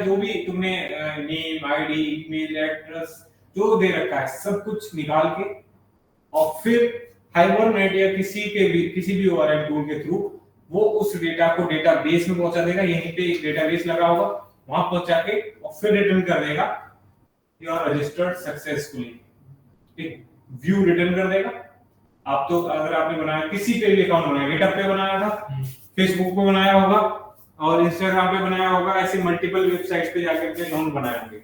जो भी तुमने नेम, आईडी, ईमेल एड्रेस जो दे रखा है सब कुछ निकाल के और फिर हाइबरनेट या किसी भी ओआरएम टूल के थ्रू वो उस डेटा को डेटाबेस में पहुंचा देगा। यहीं पे एक डेटाबेस लगा होगा, वहां पहुंचा के और फिर रिटर्न कर देगा यू आर रजिस्टर्ड सक्सेसफुली। एक व्यू रिटर्न कर देगा। आप तो अगर आपने बनाया किसी पे भी अकाउंट बनाया, गिटहब पे बनाया था, फेसबुक पे बनाया होगा और इंस्टाग्राम पे बनाया होगा, ऐसे मल्टीपल वेबसाइट्स पे जाकर के अकाउंट बनाए होंगे।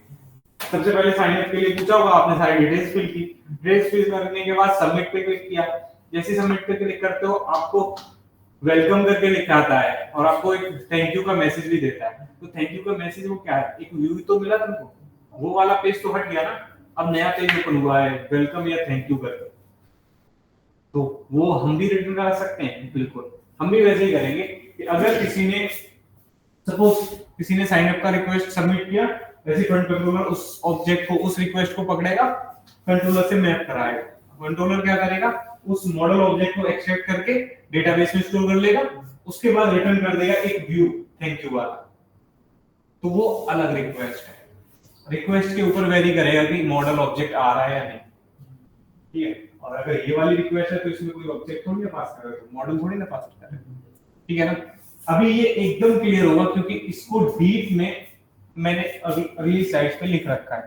सबसे पहले साइन अप के लिए पूछा होगा, आपने सारी डिटेल्स फिल की, डिटेल्स फिल करने के बाद सबमिट पे क्लिक किया। जैसे सबमिट पे क्लिक करते हो आपको वेलकम करके लिखा आता है और आपको एक थैंक यू का मैसेज भी देता है। तो थैंक यू का मैसेज वो क्या है, एक व्यू तो मिला तुमको, वो वाला पेज तो हट गया ना, अब नया पेज ओपन हुआ है वेलकम या थैंक यू करके। तो वो हम भी रिटर्न करा सकते हैं, बिल्कुल हम भी वैसे ही करेंगे कि अगर किसी ने सपोज किसी ने साइन अप का रिक्वेस्ट सबमिट किया, वैसे फ्रंट कंट्रोलर उस ऑब्जेक्ट को, उस रिक्वेस्ट को पकड़ेगा, कंट्रोलर से मैप कराएगा। कंट्रोलर क्या करेगा, उस मॉडल ऑब्जेक्ट को एक्सट्रैक्ट करके डेटाबेस में स्टोर कर लेगा, उसके बाद रिटर्न कर देगा एक व्यू थैंक यू वाला। तो वो अलग रिक्वेस्ट है, रिक्वेस्ट के ऊपर वेरी करेगा कि मॉडल ऑब्जेक्ट आ रहा है या नहीं, ठीक है। और अगर ये वाली रिक्वेस्ट है तो इसमें कोई ऑब्जेक्ट थोड़ी ना पास करेगा, मॉडल थोड़ी ना पास करेगा, ठीक है ना। अभी ये एकदम क्लियर होगा क्योंकि इसको डीप में मैंने अगली स्लाइड पे लिख रखा है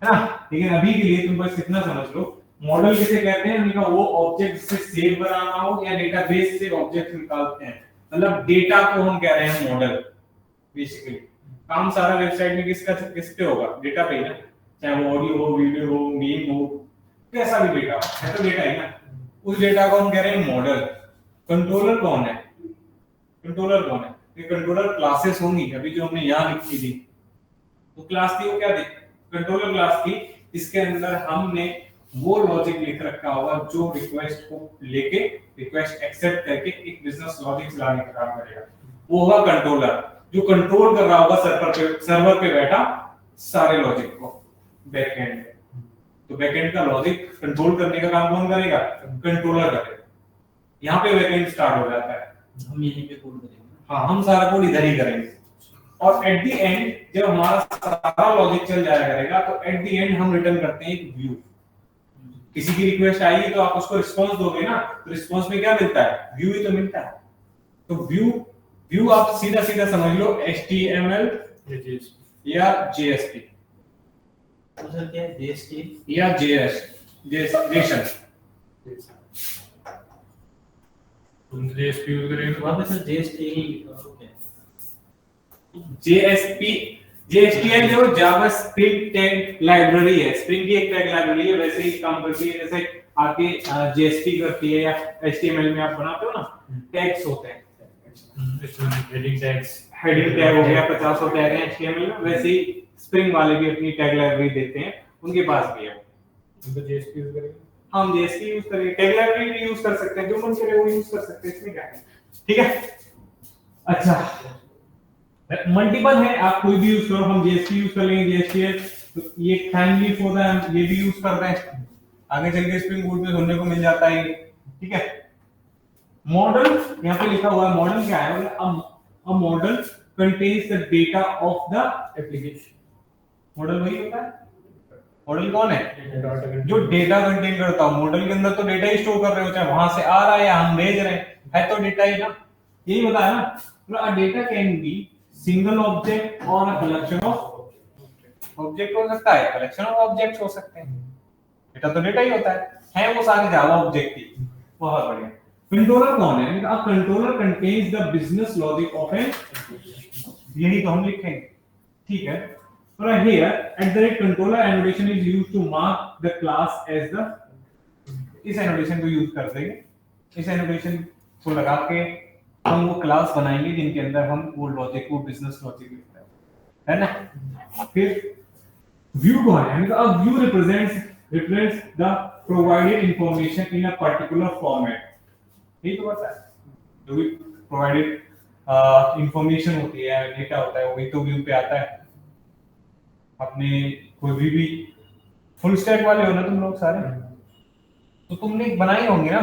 ना। लेकिन अभी के लिए तुम बस इतना समझ लो, मॉडल किसे कहते हैं, उनका वो ऑब्जेक्ट से सेव बनाना हो या डेटाबेस से ऑब्जेक्ट निकालते हैं, मतलब डेटा को हम कह रहे हैं मॉडल। बेसिकली काम सारा वेबसाइट में किस पे होगा, डेटा पे ना, चाहे वो ऑडियो हो, वीडियो हो, मीम हो, कैसा भी डेटा है तो डेटा है ना। उस डेटा को हम कह रहे हैं मॉडल। कंट्रोलर कौन है, कंट्रोलर कौन है, ये कंट्रोलर क्लासेस होंगी अभी जो हमने यहाँ लिखी थी, तो क्लास थी वो क्या थी, कंट्रोलर क्लास थी। इसके अंदर हमने वो लॉजिक लिख रखा होगा जो रिक्वेस्ट को लेके रिक्वेस्ट एक्सेप्ट करके एक बिजनेस लॉजिक चलाने का काम करेगा, वो होगा कंट्रोलर, जो कंट्रोल कर रहा होगा सर्वर पे बैठा सारे लॉजिक को बैकएंड में। तो बैकएंड का लॉजिक कंट्रोल करने का काम कौन करेगा, कंट्रोलर करेगा। यहाँ पे बैकएंड स्टार्ट हो जाता है, हम यहीं पे कोड करेंगे। हाँ हम सारा कोड इधर ही करेंगे और एट द एंड जब हमारा सारा लॉजिक चल जाया करेगा तो एट द एंड हम रिटर्न करते हैं एक व्यू। किसी की रिक्वेस्ट आएगी तो आप उसको रिस्पांस दोगे ना, तो रिस्पांस में क्या मिलता है, व्यू ही तो मिलता है। तो व्यू व्यू आप सीधा सीधा समझ लो HTML या JSP, तो सर क्या है JSP या JSON। तुम JSP यूज करेंगे वहां पे सर JSP ओके। JSPN जो जावास्क्रिप्ट टैग लाइब्रेरी है, स्प्रिंग की एक टैग लाइब्रेरी है, वैसे ही काम करती है जैसे आपकी JSP करती है या HTML में आप बनाते हो ना, टैग्स होते हैं, हेडिंग टैग्स, हेडिंग टैग हो गया, 50 टैग हैं HTML में, वैसे ही स्प्रिंग वाले भी अपनी टैग लाइब्रेरी देते हैं, उनके पास भी है। तो JSP यूज करेंगे, हम JSP यूज करेंगे, टैग लाइब्रेरी भी यूज कर सकते हैं, जो मन करे वो यूज कर सकते हैं, इसमें क्या है, ठीक है। अच्छा मल्टीपल है, आप कोई भी यूज करो, हम JSP यूज कर लेंगे, JSPL तो ये काइंडली फॉर द ये भी यूज कर रहे हैं, आगे चल के स्प्रिंग बूट में सुनने को मिल जाता है, ठीक है। मॉडल यहाँ पे लिखा हुआ है, मॉडल क्या है, a model contains the data of the application. Model वही होता है, मॉडल कौन है, जो डेटा कंटेन करता हो। मॉडल के अंदर तो डेटा ही स्टोर कर रहे हो, चाहे वहां से आ रहा है या हम भेज रहे हैं, है तो डेटा ही ना, यही बताया ना। A data can be single object और अ कलेक्शन ऑफ ऑब्जेक्ट हो सकता है, कलेक्शन ऑफ ऑब्जेक्ट्स हो सकते हैं, डेटा तो डेटा ही होता है वो सारे जावा ऑब्जेक्ट ही। बहुत बढ़िया। कंट्रोलर कौन है, a controller contains the business logic of an, यही तो हम लिखेंगे, ठीक है। For here, at the rate controller annotation is used to mark the class as the, इस annotation को use कर देंगे, इस annotation को लगा के हम वो क्लास बनाएंगे जिनके अंदर हम वो लॉजिक को बिजनेस लॉजिक लिखते हैं, है ना। फिर व्यू कौन है, मतलब view represents the provided information in a particular format, ठीक है। बता जो भी provided information होती है, डेटा होता है, वही तो व्यू पे आता है। अपने कोई भी फुल स्टैक वाले हो ना तुम लोग सारे, तो तुमने बनाए होंगे ना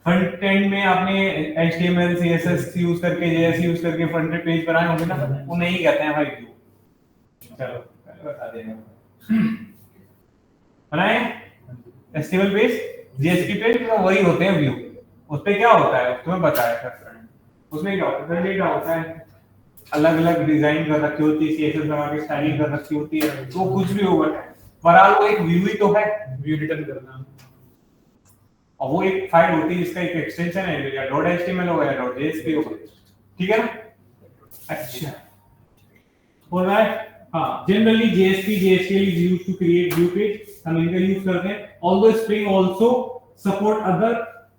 फ्रंट एंड में आपने HTML CSS यूज करके JS यूज करके फ्रंट एंड पेज बनाए होंगे ना, वो नहीं कहते हैं भाई व्यू। चलो पहले बता देना बनाए HTML पेज JS पेज तो वही होते हैं व्यू। उस पे क्या होता है तुम्हें बताया था फ्रंट, उसमें क्या होता है, क्या होता है अलग अलग डिजाइन कर रखी होती है, CSS लगा के स्टाइलिंग कर रखी होती है, तो कुछ भी होगा बहरहाल वो एक व्यू ही तो है, व्यू रिटर्न करना। और वो एक फाइल होती है जिसका एक एक्सटेंशन है या .html होगा या .jsp होगा, ठीक है ना। अच्छा बोल रहा है हाँ, generally JSP JSPL is used to create view page, हम इनका यूज करते हैं। although Spring also support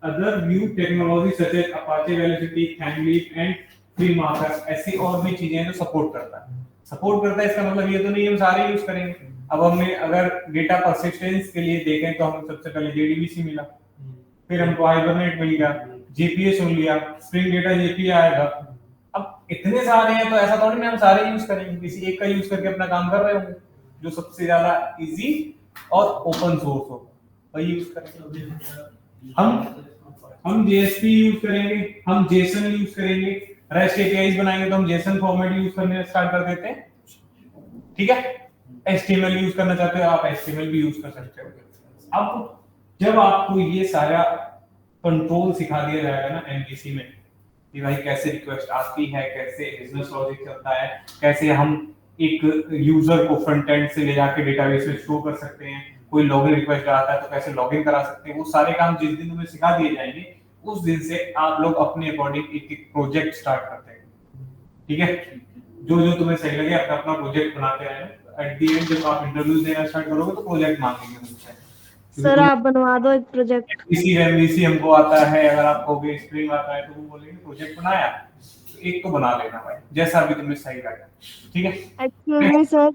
other view technology such as Apache Velocity, ThingLeaf and FreeMarker, ऐसी और भी चीजें हैं जो सपोर्ट करता है इसका मतलब ये तो नहीं हम सारे यूज करेंगे। अब हमने अगर डेटा परसिस्टेंस के लिए देखें तो हमें सबसे पहले JDBC मिला, फिर हमको हाइबरनेट मिल गया, JPA सुन लिया, स्प्रिंग डेटा JPA आएगा। अब इतने सारे हैं तो ऐसा थोड़ी ना हम सारे यूज करेंगे, किसी एक का यूज करके अपना काम कर रहे होंगे जो सबसे ज्यादा इजी और ओपन सोर्स हो वही यूज करेंगे। हम JSP यूज करेंगे, हम JSON यूज करेंगे, REST APIs बनाएंगे तो हम JSON फॉर्मेट यूज करने स्टार्ट कर देते हैं, ठीक है। HTML यूज करना चाहते हो आप HTML भी यूज कर सकते हो। अब जब आपको ये सारा कंट्रोल सिखा दिया जाएगा ना MVC में कि भाई कैसे रिक्वेस्ट आती है, कैसे बिजनेस लॉजिक चलता है, कैसे हम एक यूजर को फ्रंट एंड से ले जाके डेटाबेस में स्टोर कर सकते हैं, कोई लॉगिन रिक्वेस्ट आता है तो कैसे लॉगिन करा सकते हैं, वो सारे काम जिस दिन तुम्हें सिखा दिए जाएंगे उस दिन से आप लोग अपने अकॉर्डिंग एक एक प्रोजेक्ट स्टार्ट करते हैं, ठीक है। जो जो तुम्हें सही लगे अपना अपना प्रोजेक्ट बनाते रहना। एट द एंड जब आप इंटरव्यूज देना स्टार्ट करोगे तो प्रोजेक्ट मांगेंगे तुमसे, सर आप बनवा दो एक प्रोजेक्ट। किसी MVC हमको आता है, अगर आपको भी स्प्रिंग आता है तो वो बोलेंगे प्रोजेक्ट बनाया तो एक तो बना लेना भाई जैसा भी तुम्हें सही लगे, ठीक है। एक्चुअली में सर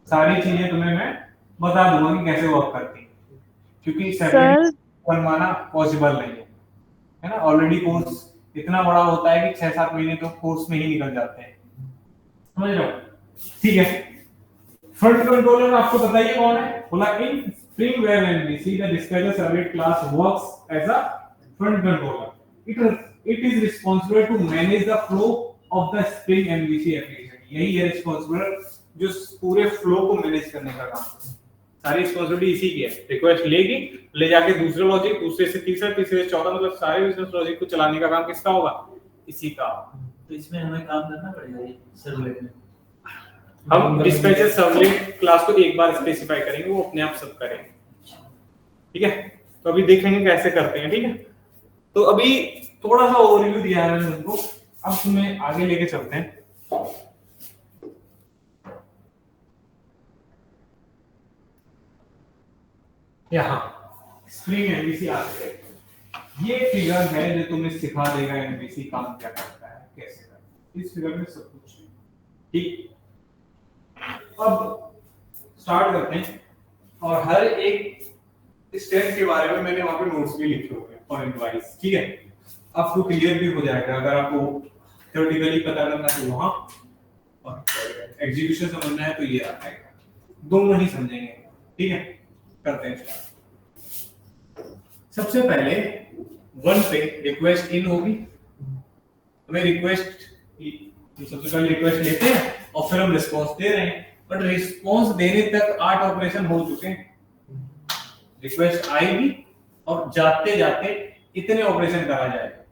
सारी चीजें तुम्हें मैं बता दूंगा कि कैसे वर्क करती है, क्योंकि सर बनवाना पॉसिबल नहीं है ना। ऑलरेडी कोर्स इतना बड़ा होता है कि 6-7 महीने तो कोर्स में ही निकल जाते हैं, समझ रहे हो, ठीक है। फ्रंट कंट्रोलर आपको बताइए कौन है, बोला इन Spring Web MVC the dispatcher servlet class works as a front controller. It is responsible to manage the flow of the Spring MVC application. यही है रिस्पांसिबल जो पूरे फ्लो को मैनेज करने का काम है। सारी रिस्पांसिबिलिटी इसी की है। रिक्वेस्ट लेगी, ले जाके दूसरे लॉजिक, दूसरे से तीसरा, तीसरे से चौथा, मतलब सारे बिजनेस लॉजिक को चलाने का काम किसका होगा, इसी का। तो इसमें हमें काम करना पड़ेगा ये सर्वलेट में। हम डिस्पैचर सर्वलेट क्लास को एक बार स्पेसिफाई करेंगे, वो अपने आप सब करेंगे, ठीक है। तो अभी देखेंगे कैसे करते हैं, ठीक है। तो अभी थोड़ा सा ओवरव्यू दिया है मैंने तुमको, अब तुम्हें आगे लेके चलते हैं। यहाँ स्प्रिंग MVC आते हैं, ये फिगर है जो तुम्हें सिखा देगा MVC काम क्या करता है, कैसे करता है। इस फिगर में सब कुछ है, ठीक। अब स्टार्ट करते हैं, और हर एक स्टेप के बारे में मैंने वहां पे नोट्स भी लिखे हुए हैं पॉइंट वाइज, ठीक है। आपको क्लियर भी हो जाएगा, अगर आपको थ्योरेटिकली पता करना है तो वहां, और एग्जीक्यूशन समझना है तो ये आता है, दोनों ही समझेंगे, ठीक है। करते हैं। सबसे पहले 1 पे रिक्वेस्ट इन होगी, हमें रिक्वेस्ट, सबसे पहले रिक्वेस्ट लेते हैं और फिर हम रिस्पांस दे रहे हैं, बट रिस्पांस देने तक 8 ऑपरेशन हो चुके हैं। रिक्वेस्ट आएगी और जाते जाते इतने ऑपरेशन करा जाएगा।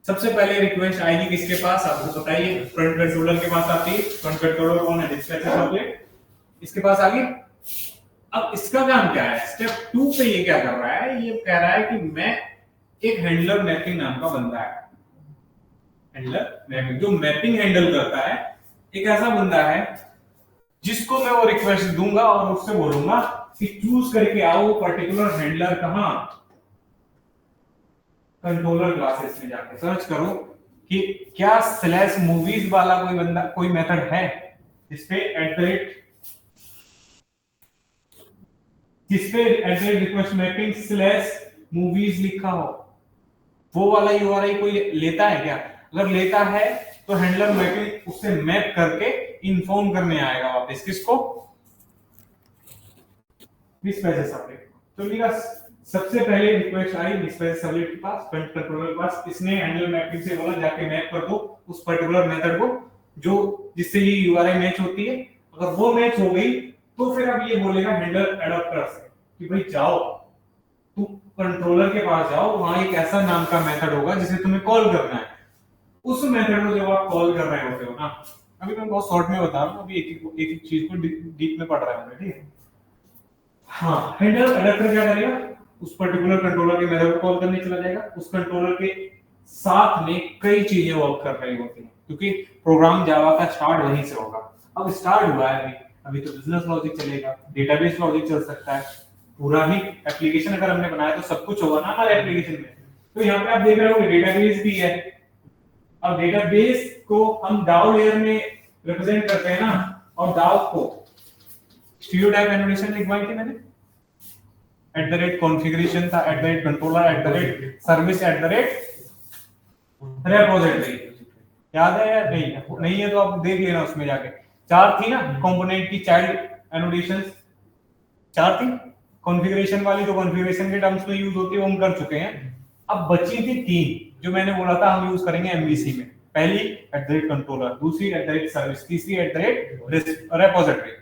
सबसे पहले रिक्वेस्ट आएगी किसके पास, आपको बताइए, फ्रंट कंट्रोलर के पास आती है। फ्रंट कंट्रोलर कौन है, डिस्पैचर सर्वलेट, इसके पास आ गई। अब इसका काम क्या है, स्टेप 2 पे ये क्या कर रहा है, ये कह रहा है कि मैं एक हैंडलर मैपिंग नाम का बंदा है, हैंडलर मैपिंग जो मैपिंग हैंडल करता है, एक ऐसा बंदा है जिसको मैं वो रिक्वेस्ट दूंगा और उससे बोलूंगा कि चूज करके आओ पर्टिकुलर हैंडलर कहां, कंट्रोलर क्लासेस में जाके सर्च करो कि क्या /movies वाला कोई बंदा, कोई मेथड है जिसपे रिक्वेस्ट मैपिंग /movies लिखा हो, वो वाला URI कोई लेता है क्या? अगर लेता है तो हैंडलर मैपिंग उससे मैप करके इन्फॉर्म करने आएगा वापस किसको, डिस्पैचर सर्वलेट। तो लिखा सबसे पहले रिक्वेस्ट आई डिस्पैच सर्वलेट के पास, कंट्रोलर के पास। इसने हैंडलर मैपिंग से बोला जाके मैप कर दो उस पर्टिकुलर मेथड को जो जिससे ये यूआरआई मैच होती है। अगर वो मैच हो गई तो फिर अब ये बोलेगा हैंडलर एडाप्टर से कि भाई जाओ तुम कंट्रोलर के पास जाओ, वहां एक ऐसा नाम का मेथड होगा जिसे तुम्हें कॉल करना है। उस मेथड को जब आप कॉल कर रहे होते हो ना, अभी मैं बहुत शॉर्ट में बता रहा हूँ, अभी एक चीज को डीप में पढ़ रहा हूँ, ठीक है। हाँ, हैंडलर एडाप्टर क्या करेगा, उस पर्टिकुलर कंट्रोलर के मेथड को कॉल करने चला जाएगा। उस कंट्रोलर के साथ में कई चीजें वर्क कर रही होती हैं क्योंकि प्रोग्राम जावा का स्टार्ट वहीं से होगा। अब स्टार्ट हुआ है अभी तो बिजनेस लॉजिक चलेगा, डेटाबेस लॉजिक चल सकता है, पूरा ही एप्लीकेशन अगर हमने बनाया तो सब कुछ होगा ना हमारे एप्लीकेशन में। तो यहाँ पे आप देख रहे हो डेटाबेस भी है। अब डेटाबेस को हम डाउ लेयर में रिप्रेजेंट करते हैं ना, और डाउ को स्टीरियोटाइप एनोटेशन लिखवाई थी मैंने, @configuration था, @controller, @service, @repository। याद है या नहीं? नहीं है तो आप देख लेना, उसमें जाके 4 थी ना कंपोनेंट की चाइल्ड एनोटेशंस, 4 थी। कॉन्फ़िगरेशन वाली तो कॉन्फ़िगरेशन के टर्म्स में यूज होती है, वो हम कर चुके हैं। अब बची थी 3 जो मैंने बोला था हम यूज करेंगे एमवीसी में। पहली @controller, दूसरी @service, तीसरी @repository।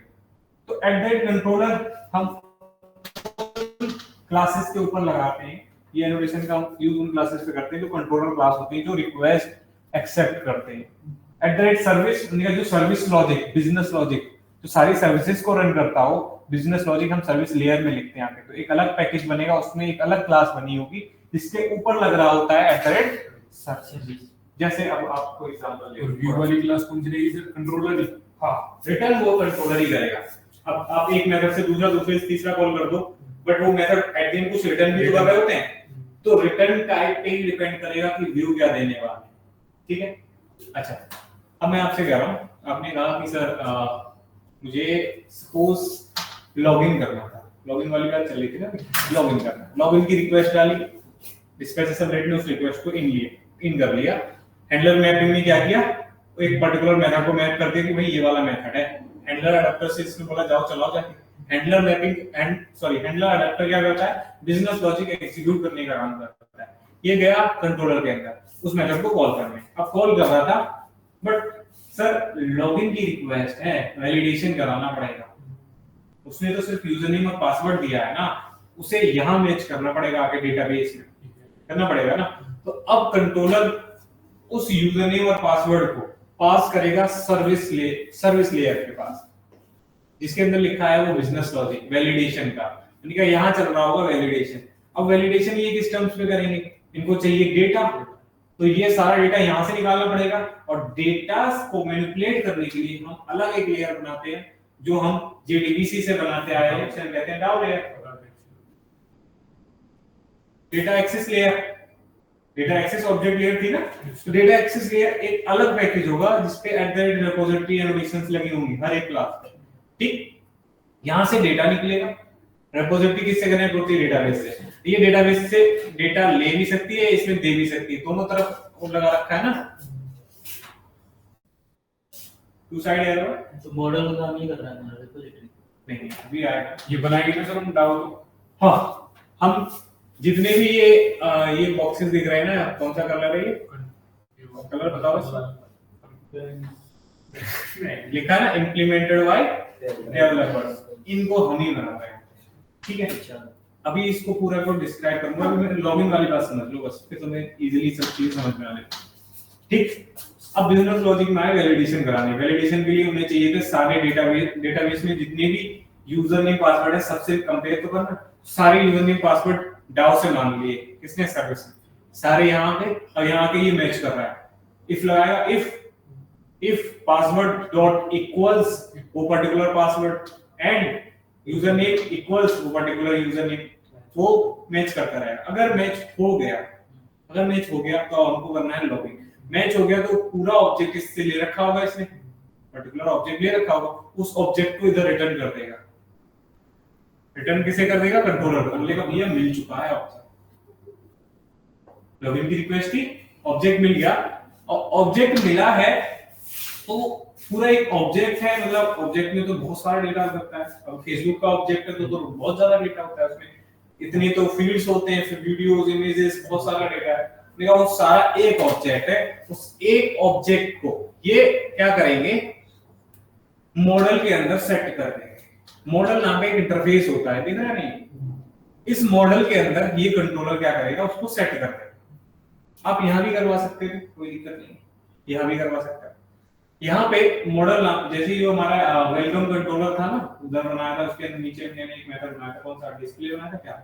तो @controller हम क्लासेस के ऊपर लगाते हैं, ये एनोटेशन का यूज उन क्लासेस पे करते हैं जो कंट्रोलर क्लास होती है जो रिक्वेस्ट एक्सेप्ट करते हैं। @service उनका जो सर्विस लॉजिक, बिजनेस लॉजिक जो सारी सर्विसेज को रन करता हो, बिजनेस लॉजिक हम सर्विस लेयर में लिखते हैं। तो एक अलग पैकेज बनेगा, उसमें एक अलग क्लास बनी होगी जिसके ऊपर लग रहा होता है @service। जैसे अब आपको एग्जांपल ले, व्यू वाली क्लास कौन सी रहेगी सर? कंट्रोलर ही। हाँ, रिटर्न वो कंट्रोलर ही करेगा। अब आप एक मेथड से दूसरे से तीसरा कॉल कर दो, बट वो मेथड एट द एंड कुछ रिटर्न भी तो कर रहे होते हैं, तो रिटर्न टाइप पे ही डिपेंड करेगा कि व्यू क्या देने वाला है, ठीक है। अच्छा, अब मैं आपसे कह रहा हूँ, आपने कहा कि सर मुझे सपोज लॉगिन करना था, लॉगिन वाली बात चल रही थी ना, लॉगिन करना, लॉगिन की रिक्वेस्ट डाली, डिस्पैच सर्वलेट ने उस रिक्वेस्ट को इन कर लिया। हैंडलर मैपिंग ने क्या किया, वो एक पर्टिकुलर मेथड को मैप कर दिया कि भाई ये वाला मेथड है। हैंडलर एडाप्टर से इसने बोला जाओ चलाओ जाके। हैंडलर मैपिंग हैंडलर एडाप्टर क्या करता है, बिजनेस लॉजिक एग्जीक्यूट करने का काम करता है। ये गया कंट्रोलर के अंदर उस मेथड को कॉल करने। अब कॉल कर रहा था, बट सर लॉगिन की रिक्वेस्ट है, वैलिडेशन कराना पड़ेगा। उसने तो सिर्फ यूजर नेम और पासवर्ड दिया है ना, उसे यहां मैच करना पड़ेगा आके डेटाबेस में, करना पड़ेगा ना। तो अब कंट्रोलर उस यूजर नेम और पासवर्ड को पास करेगा सर्विस लेयर के पास, जिसके अंदर लिखा है वो बिजनेस लॉजिक वैलिडेशन का। यानी कि यहां चल रहा होगा वैलिडेशन। अब वैलिडेशन ये किस टर्म्स पे करेंगे, इनको चाहिए डेटा, तो ये सारा डेटा यहां से निकालना पड़ेगा। और डेटा को मैनिपुलेट करने के लिए हम अलग एक लेयर बनाते हैं जो हम JDBC से बनाते आए हैं, उसे कहते हैं DAO layer, data access layer. Data access object layer थी ना, तो डेटा एक्सेस लेयर एक अलग पैकेज होगा जिसपे @repository एनोटेशंस लगी होंगी हर एक क्लास पे, ठीक। यहां से डेटा निकलेगा, रेपोजिटरी किससे कनेक्ट होती है, डेटाबेस से। ये डेटाबेस से डेटा ले भी सकती है, इसमें दे भी सकती है, दोनों तरफ वो लगा रखा है ना, टू साइड एरो। तो मॉडल का काम ये कर रहा है हमारा रिपोजिटरी। नहीं अभी आएगा, ये बनाएंगे ना सर हम डाउ तो? हाँ, हम जितने भी ये बॉक्सेस दिख रहे हैं ना, कौन सा कलर है ये, कलर बताओ लिखा है ना, इम्प्लीमेंटेड बाय डेवलपर्स, इनको हम ही बना रहे हैं, ठीक है। अच्छा, अभी इसको पूरा को डिस्क्राइब करूंगा, अभी मैं लॉगिन वाली बात समझ लो बस, फिर तुम्हें इजीली सब चीज समझ में आ जाएगी, ठीक। अब बिजनेस लॉजिक में आए वैलिडेशन कराने। वैलिडेशन के लिए उन्हें चाहिए थे सारे डेटाबेस में जितने भी यूजर नेम पासवर्ड है सबसे कंपेयर तो करना। सारे यूजर नेम पासवर्ड डाउ से मान लिए, किसने, सर्विस ने, सारे यहाँ पे, और यहाँ के ये मैच कर रहा है। इफ लगाएगा, इफ पासवर्ड डॉट इक्वल्स वो particular password and user name equals वो पर्टिकुलर यूजर नेम, वो मैच करता रहेगा। अगर मैच हो गया तो हमको करना है लॉगिन। मैच हो गया तो पूरा ऑब्जेक्ट इससे ले रखा होगा, इसने पर्टिकुलर ऑब्जेक्ट ले रखा होगा, उस ऑब्जेक्ट को इधर रिटर्न कर देगा। रिटर्न किसे कर देगा, कंट्रोलर को। बोलेगा भैया मिल चुका है ऑब्जेक्ट, लॉगिन की रिक्वेस्ट थी, ऑब्जेक्ट मिल गया, और ऑब्जेक्ट मिला है तो पूरा एक ऑब्जेक्ट है, मतलब ऑब्जेक्ट में तो बहुत सारा डेटा हो सकता है। अब फेसबुक का ऑब्जेक्ट है तो बहुत ज्यादा डेटा होता है उसमें, इतनी तो फील्ड्स होते हैं, फिर वीडियोस, इमेजेस, बहुत सारा डेटा है। देखा वो सारा एक ऑब्जेक्ट है, उस एक ऑब्जेक्ट को ये क्या करेंगे, मॉडल के अंदर सेट कर देंगे। मॉडल नाम का एक इंटरफेस होता है, दिख रहा है नहीं? इस मॉडल के अंदर ये कंट्रोलर क्या करेगा, उसको सेट कर देगा। आप यहां भी करवा सकते हो, कोई दिक्कत नहीं, यहां भी करवा सकते हो। यहाँ पे मॉडल नाम, जैसे जो हमारा वेलकम कंट्रोलर था ना, उधर बनाया था, उसके अंदर नीचे मैंने एक मेथड बनाया था, कौन सा, डिस्प्ले बनाया था क्या,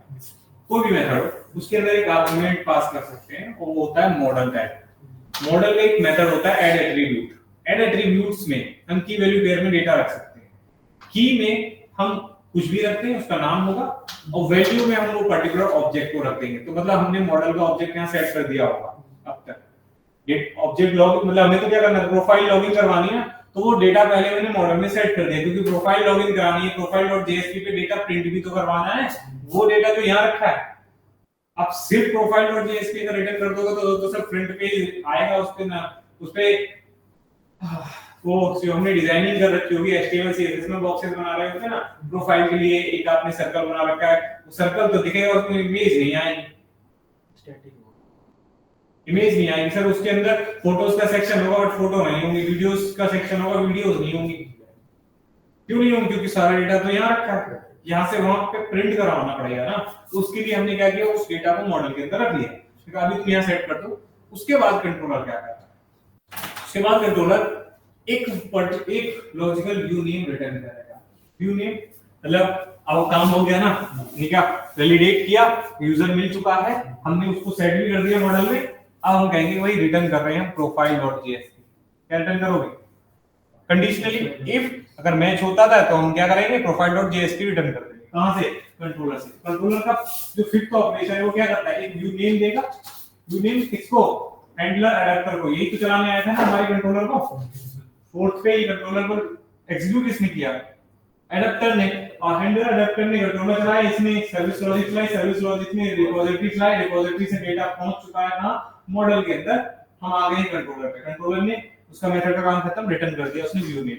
कोई भी मेथड, उसके अंदर एक आर्गुमेंट पास कर सकते हैं, और वो होता है मॉडल टाइप। मॉडल का एक मेथड होता है ऐड एट्रीब्यूट। ऐड एट्रीब्यूट्स में हम की वैल्यू पेयर में डेटा रख सकते हैं। की में हम कुछ भी रखते हैं, उसका नाम होगा, और वैल्यू में हम वो पर्टिकुलर ऑब्जेक्ट को रख देंगे। तो मतलब हमने मॉडल का ऑब्जेक्ट यहाँ सेट कर दिया होगा अब तक। ये ऑब्जेक्ट लॉग, मतलब हमें तो क्या करना है, प्रोफाइल लॉगिन करवानी है, तो वो डेटा पहले मैंने मॉडल में सेट कर दिया, क्योंकि प्रोफाइल लॉगिन करानी है, प्रोफाइल.जेएसपी पे डेटा प्रिंट भी तो करवाना है, वो डेटा तो यहाँ रखा है। अब सिर्फ प्रोफाइल.जेएसपी का रिटर्न कर दोगे तो सिर्फ प्रिंट पेज आएगा, उस पे ना, उस पे वो जो हमने डिजाइनिंग कर रखी होगी, HTML CSS में बॉक्सेस बना रहे होते हैं ना, प्रोफाइल के लिए एक आपने सर्कल बना रखा है, वो सर्कल तो दिखेगा, उसमें इमेज नहीं आएगी, स्टैटिक इमेज नहीं आएगी सर। उसके अंदर फोटोज का सेक्शन होगा बट फोटो नहीं होंगी, वीडियोस का सेक्शन होगा, वीडियोस नहीं होंगी। क्यों नहीं होंगी? क्योंकि सारा डेटा तो यहाँ रखा है, यहाँ से वहां पे प्रिंट करवाना पड़ेगा ना। तो उसके लिए हमने क्या किया, उस डेटा को मॉडल के अंदर रख लिया। फिर अभी तुम यहाँ सेट कर दो। उसके बाद कंट्रोलर क्या करता है, उसके बाद कंट्रोलर एक लॉजिकल व्यू नेम रिटर्न करेगा। व्यू नेम मतलब अब काम हो गया ना, ठीक है, वैलिडेट किया, यूजर मिल चुका है, हमने उसको सेट भी कर दिया मॉडल में। अब हम कहेंगे भाई रिटर्न कर रहे हैं प्रोफाइल.जेएसपी। क्या रिटर्न करोगे? कंडीशनली इफ अगर मैच होता था तो हम क्या करेंगे, प्रोफाइल.जेएसपी रिटर्न कर देंगे। कहां से? कंट्रोलर से। कंट्रोलर का जो फिफ्थ ऑपरेशन है वो क्या करता है, एक व्यू नेम देगा। व्यू नेम किसको? हैंडलर एडेप्टर को। यही तो चलाने आया था ना हमारे कंट्रोलर को। फोर्थ पे ही कंट्रोलर को एग्जीक्यूट किसने किया? एडेप्टर ने। और हैंडलर एडेप्टर ने कंट्रोलर चलाया, इसने सर्विस लॉजिक चलाई, सर्विस लॉजिक ने रिपोजिटरी चलाई, रिपोजिटरी से डेटा पहुंच चुका है कहां? मॉडल के अंदर। हम आ गए कंट्रोलर पे। कंट्रोलर ने उसका मेथड का काम खत्म, रिटर्न कर दिया उसने व्यू नेम।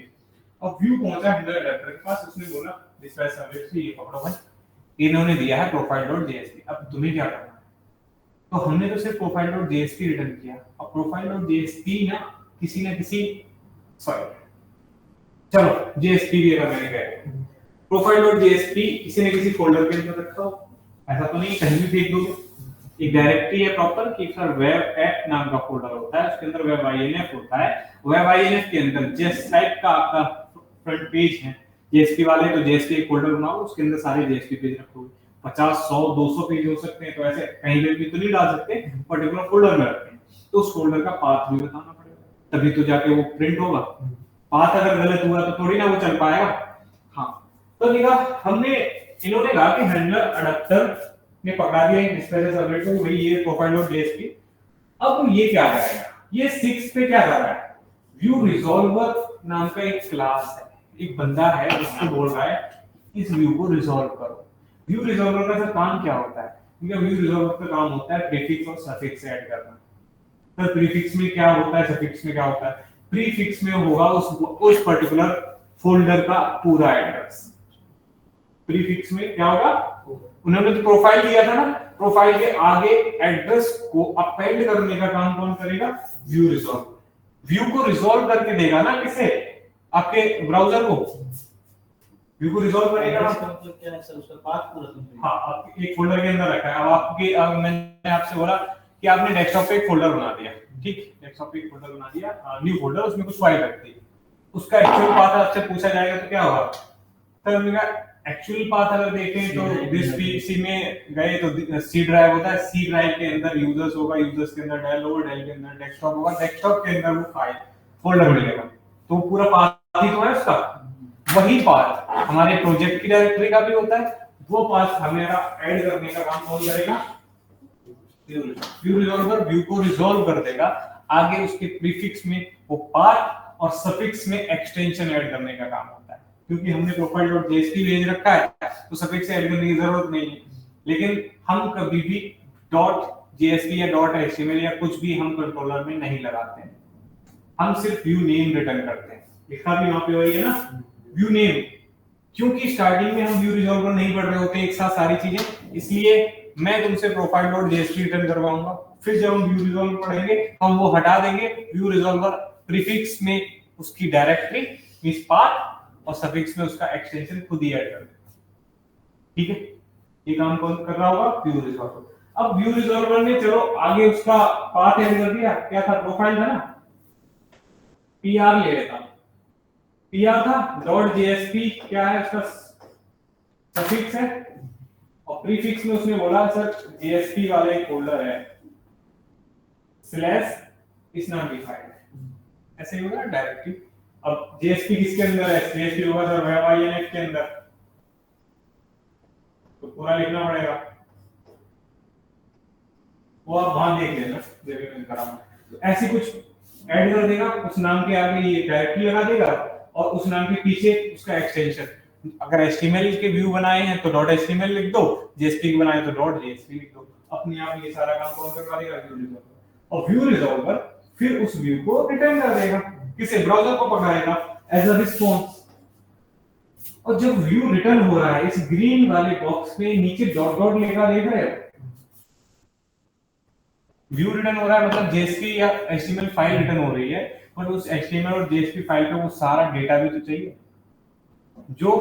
अब व्यू पहुंचा हैंडलर एडेप्टर के पास, उसने बोला डिस्प्ले सर्विस से ये पकड़ो भाई, इन्होंने दिया है प्रोफाइल.जेएसपी। अब तुम्हें क्या करना है? तो हमने तो सिर्फ प्रोफाइल.जेएसपी रिटर्न किया। अब प्रोफाइल.जेएसपी ना किसी सॉरी चलो जेएसपी भी अगर मैंने कहा प्रोफाइल.जेएसपी किसी न किसी फोल्डर के अंदर रखा हो, ऐसा तो नहीं कहीं भी फेंक दोगे। एक डायरेक्टरी है प्रॉपर कि सर वेब ऐप नाम का फोल्डर होता है, उसके अंदर वेब आईएनएफ होता है। वेब आईएनएफ के अंदर जिस टाइप का आपका फ्रंट पेज है, जेएसपी वाले तो जेएसपी एक फोल्डर बनाओ, उसके अंदर सारे जेएसपी पेज रखोगे। 50 100 200 पेज हो सकते हैं, तो ऐसे कहीं भी तो नहीं डाल सकते, पर्टिकुलर फोल्डर में रखते हैं। तो उस फोल्डर का पाथ भी बताना पड़ेगा, तभी तो जाके वो प्रिंट होगा। पाथ अगर गलत हुआ तो थोड़ी ना वो चल पाएगा। हाँ, तो देखा हमने, इन्होंने कहा कि हैंडलर एडेप्टर ने पकड़ा दिया डिस्प्ले सर्वर को, वही ये प्रोफाइल.जेएसपी। अब ये क्या करेगा, ये 6 पे क्या कर रहा है, व्यू रिजॉल्वर नाम का एक क्लास है, एक बंदा है जिसको बोल रहा है इस व्यू को रिजॉल्व करो। व्यू रिजॉल्वर का काम क्या होता है? क्योंकि व्यू रिजॉल्वर का काम होता है प्रीफिक्स और सफिक्स ऐड करना। तो प्रीफिक्स में क्या होता है, सफिक्स में क्या होता है? प्रीफिक्स में होगा उस पर्टिकुलर फोल्डर का पूरा एड्रेस। प्रीफिक्स में क्या होगा? उन्होंने तो प्रोफाइल दिया था ना, प्रोफाइल के आगे एड्रेस को अपेंड करने का काम कौन करेगा? View resolve. व्यू को रिजॉल्व करके देगा ना किसे? आपके ब्राउजर को। व्यू को रिजॉल्व करेगा मतलब क्या है सर, उसका पाथ पूरा कंप्लीट। हाँ, आपके एक फोल्डर के अंदर रखा है। अब आपके मैंने आपसे बोला कि आपने डेस्कटॉप पे एक फोल्डर बना दिया, ठीक, डेस्कटॉप पे एक फोल्डर बना दिया, न्यू फोल्डर, उसमें कुछ फाइल रख दी। उसका एक्चुअल पाथ आपसे पूछा जाएगा तो क्या होगा? तो हमने कहा एक्चुअल पाथ अगर देखें तो दिस पीसी में गए तो सी ड्राइव होता है, सी ड्राइव के अंदर यूजर्स होगा, यूजर्स के अंदर डेल होगा, डेल के अंदर डेस्कटॉप होगा, डेस्कटॉप के अंदर वो फाइल फोल्डर मिलेगा। तो पूरा पाथ ही तो है उसका। वही पाथ हमारे प्रोजेक्ट की डायरेक्टरी का भी होता है। वो पाथ हमें ऐड करने का काम कौन करेगा? व्यू रिजॉल्वर व्यू को रिजॉल्व कर देगा। आगे उसके प्रीफिक्स में वो पाथ और सफिक्स में एक्सटेंशन ऐड करने का काम होता है। क्योंकि हमने प्रोफाइल.जेएसपी भेज रखा है तो सफिक्स ऐड करने की जरूरत नहीं है। लेकिन हम कभी भी .जेएसपी या .html या कुछ भी हम कंट्रोलर में नहीं लगाते हैं, हम सिर्फ व्यू नेम रिटर्न करते हैं। लिखा भी वहां पे वही है ना, व्यू नेम। क्योंकि स्टार्टिंग में हम व्यू रिजॉल्वर नहीं पढ़ रहे होते एक साथ सारी चीजें, इसलिए मैं तुमसे प्रोफाइल डॉट जेएसपी रिटर्न करवाऊंगा। फिर जब हम व्यू रिजॉल्वर पढ़ेंगे हम वो हटा देंगे, व्यू रिजॉल्वर प्रीफिक्स में उसकी डायरेक्टरी मींस पाथ और सफिक्स में उसका एक्सटेंशन खुद ही ऐड कर देगा। ठीक है, ये काम कौन कर रहा होगा? View resolver. अब व्यू रिजॉल्वर ने चलो आगे उसका पाथ ऐड कर दिया, क्या था? प्रोफाइल था ना, पीआर ले लेता हूं, पीआर था डॉट जेएसपी, क्या है उसका सफिक्स है, और प्रीफिक्स में उसने बोला सर जेएसपी वाला एक फोल्डर है स्लैश इस नाम की फाइल है, ऐसे ही होगा डायरेक्टली। अब जेएसपी किसके अंदर है? जेएसपी होगा सर वाईएनएफ के अंदर, तो पूरा लिखना पड़ेगा, वो आप वहां देख लेना जब मैं कराऊंगा। तो ऐसे कुछ ऐड कर देगा, उस नाम के आगे ये डायरेक्टली लगा देगा और उस नाम के पीछे उसका एक्सटेंशन। अगर एचटीएमएल के व्यू बनाए हैं तो डॉट एचटीएमएल लिख दो, जेएसपी के बनाए तो डॉट जेएसपी लिख दो, अपने आप ये सारा काम कौन करवा देगा? View resolver. और व्यू रिजॉल्वर फिर उस व्यू को रिटर्न कर देगा, किसे? ब्राउज़र को पकड़ाएगा एज अ रिस्पांस। और जब व्यू रिटर्न हो रहा है, इस ग्रीन वाले बॉक्स में नीचे डॉट डॉट लिखा देख रहे हो, व्यू रिटर्न हो रहा है मतलब जेएसपी या एचटीएमएल फाइल रिटर्न हो रही है, बट उस एचटीएमएल और जेएसपी फाइल पे वो सारा डेटा भी तो चाहिए जो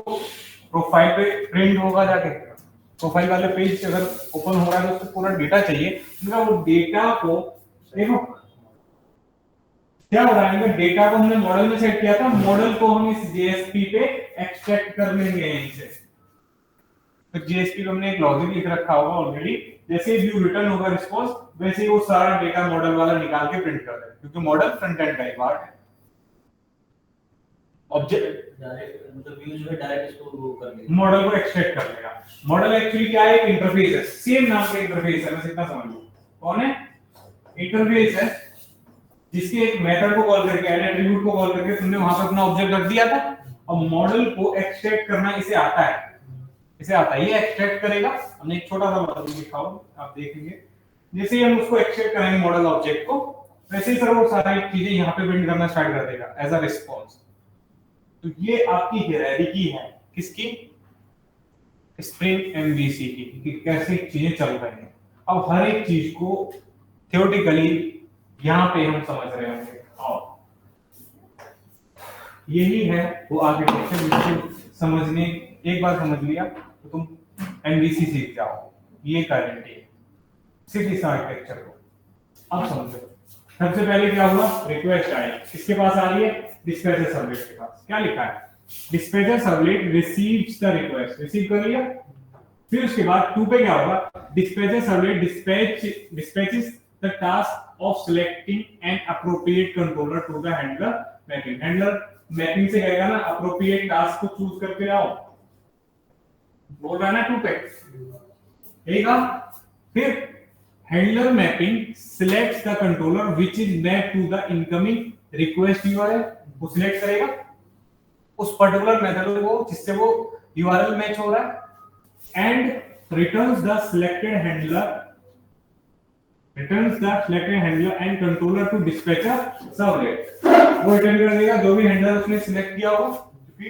प्रोफाइल पे प्रिंट होगा। जाके प्रोफाइल वाले पेज अगर ओपन हो रहा है तो उसको पूरा डेटा चाहिए, मतलब वो डेटा को देखो क्या हो रहा है, डेटा को हमने मॉडल में सेट किया था, मॉडल को हम इस जेएसपी पे एक्सट्रैक्ट कर लेंगे यहीं से। तो जेएसपी पे हमने एक लॉजिक लिख रखा होगा ऑलरेडी, जैसे व्यू रिटर्न होगा रिस्पांस, वैसे ही वो सारा डेटा मॉडल वाला निकाल के प्रिंट कर देगा, क्योंकि मॉडल फ्रंट एंड का एक पार्ट है। ऑब्जेक्ट डायरेक्ट मतलब व्यू जो है डायरेक्ट इसको वो कर लेगा, मॉडल को एक्सट्रैक्ट कर लेगा। मॉडल एक्चुअली क्या है? एक इंटरफेस है, सेम नाम का इंटरफेस है, बस इतना समझ लो। कौन है? इंटरफेस है, जिसके एक मेथड को कॉल करके, ऐड एट्रीब्यूट को कॉल करके तुमने वहां पे अपना ऑब्जेक्ट रख दिया था, और मॉडल को एक्सट्रैक्ट करना इसे आता है, इसे आता है, ये एक्सट्रैक्ट करेगा। हमने एक छोटा सा मॉडल दिखाओ, आप देखेंगे जैसे ही हम उसको एक्सट्रैक्ट करेंगे मॉडल ऑब्जेक्ट को, वैसे ही सर वो सारी चीजें यहाँ पे प्रिंट करना स्टार्ट कर देगा एज अ रिस्पांस। तो ये आपकी हायरार्की है किसकी? स्प्रिंग एमवीसी की, कि कैसे चीजें चल रही हैं। अब हर एक चीज को थ्योरेटिकली यहाँ पे हम समझ रहे होंगे, और यही है वो आर्किटेक्चर जिसको समझने, एक बार समझ लिया तो तुम एमवीसी सीख जाओ, ये गारंटी है सिर्फ इस आर्किटेक्चर को। अब समझो सबसे पहले क्या हुआ? रिक्वेस्ट आई, किसके पास आ रही है? डिस्पैचर सर्वलेट के पास। क्या लिखा है? Dispatcher servlet receives the request, receive कर लिया। फिर उसके बाद 2 पे क्या होगा? Dispatcher servlet dispatches the task of selecting an appropriate controller to the handler mapping. Handler mapping से कहेगा ना अप्रोप्रिएट टास्क को चूज करके आओ, बोल रहा है ना 2 पे, ठीक है। फिर handler mapping selects the controller which is mapped to the incoming request URL, वो सिलेक्ट करेगा उस पर्टिकुलर मेथड को जिससे वो URL मैच हो रहा है, and returns the selected handler and controller to dispatcher servlet। वो रिटर्न कर देगा जो भी हैंडलर उसने सिलेक्ट किया होगा, क्योंकि